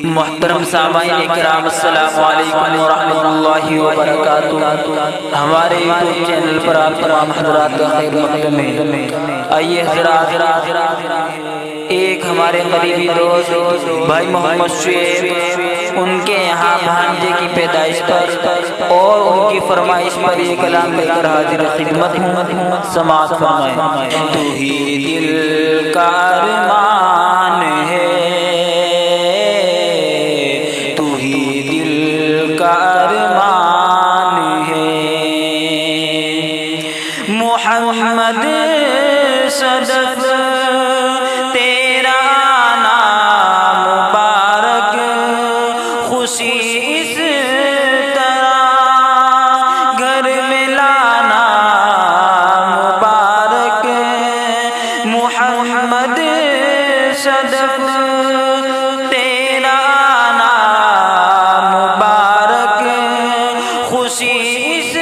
محترم سامعین کرام، السلام علیکم ورحمۃ اللہ وبرکاتہ۔ ہمارے یوٹیوب چینل پر آپ تمام حضرات کا خیر مقدم ہے۔ آئیے حضرات، ایک ہمارے قریبی دوست بھائی محمد شعیب، ان کے یہاں بھانجے کی پیدائش پر اور ان کی فرمائش پر یہ کلام لے کر حاضر خدمت ہوں، سماعت فرمائیں۔ تو ہی دل کا ارمان ہے، محمد صدق تیرا نام مبارک، خوشی اس طرح گھر میں لانا مبارک۔ محمد صدق تیرا نام مبارک، خوشی اس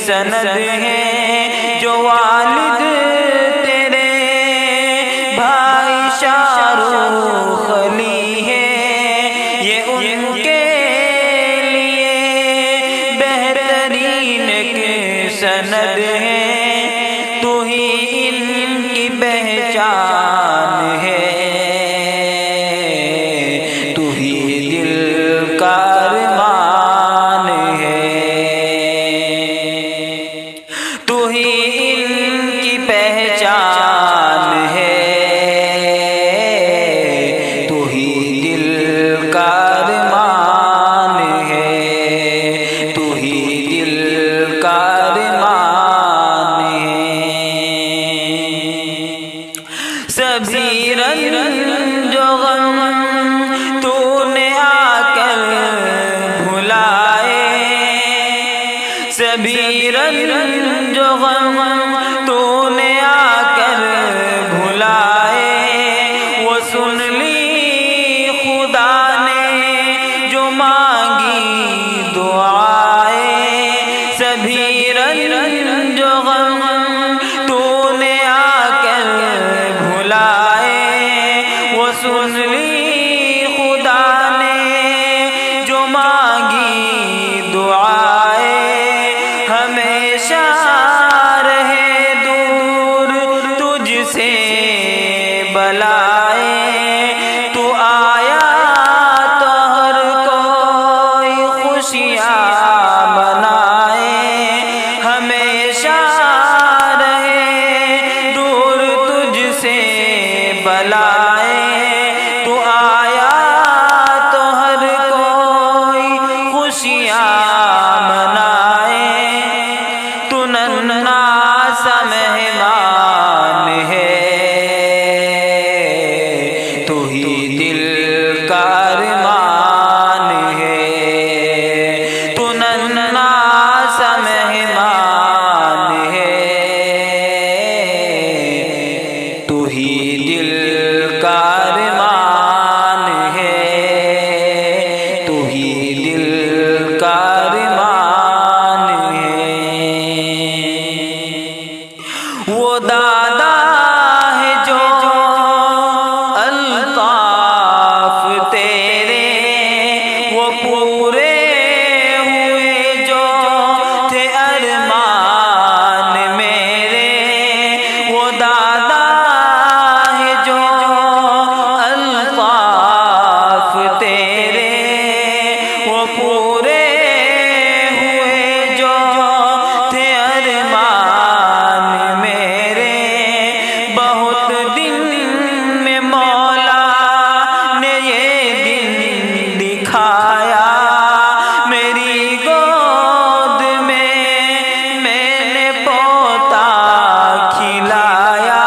سند ہے، جو والد تیرے بھائی شاہ رخ علی ہے، یہ ان کے لیے بہترین ایک سند ہے۔ تو ہی ان کی پہچان ہے، تو ہی دل کا ارمان ہے، تو ہی ان کی پہچان ہے، تو ہی دل کا ارمان ہے، تو ہی دل کا ارمان ہے۔ سبھی رنج و غم تو نے آ کر بھلائے، سبھی رنج و غم تو نے آ کر بھلائے، وہ سن لی خدا نے جو مانگی دعائیں، سبھی رنج و غم تو نے آ کر بھلائے، وہ سن لی خدا نے جو مانگی دعائیں، ہمیشہ رہے دور تجھ سے بلائیں، تو آیا تو ہر کوئی خوشیاں منائے، ہمیشہ رہے دور تجھ سے بلائیں، تو آیا تو ہر کوئی خوشیاں منائے، تو ننھا سا مہمان ہے، تو ہی دل کا ارمان ہے، تو ننھا سا مہمان ہے، تو ہی دل کا ارمان ہے، تو ہی دل کا ارمان ہے۔ وہ دادا ہے جو الطاف تیرے وہ پورے ہوئے، جو تھے ارمان میرے، وہ دادا ہے جو الطاف تیرے وہ پورے ہوئے، جو تھے ارمان میرے، بہت دن میں مولا نے یہ دن دکھایا، میری گود میں نے پوتا کھلایا،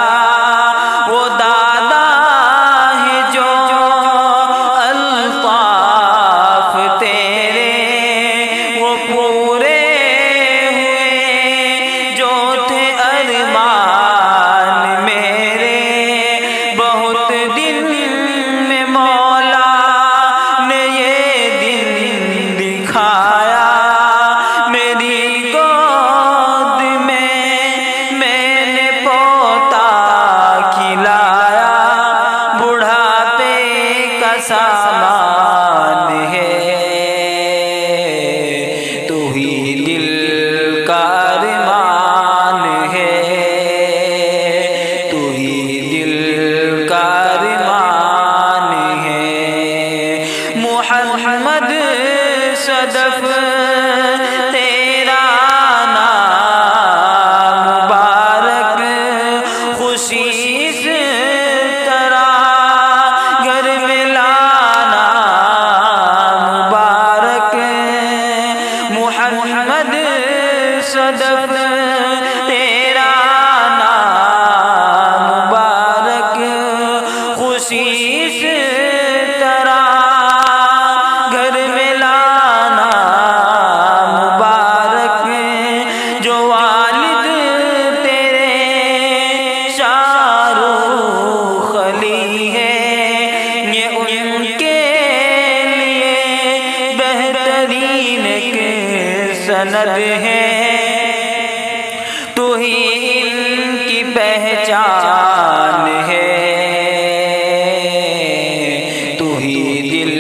خوشی اس طرح گھر میں لانا مبارک محمد صدف تیرا نام مبارک خوشی اس طرح گھر میں لانا مبارک جو والد تیرے شاہ رخ علی ہے یہ ان کے لیے بہترین سند ہے تو ہی ان کی پہچان ہے تو ہی دل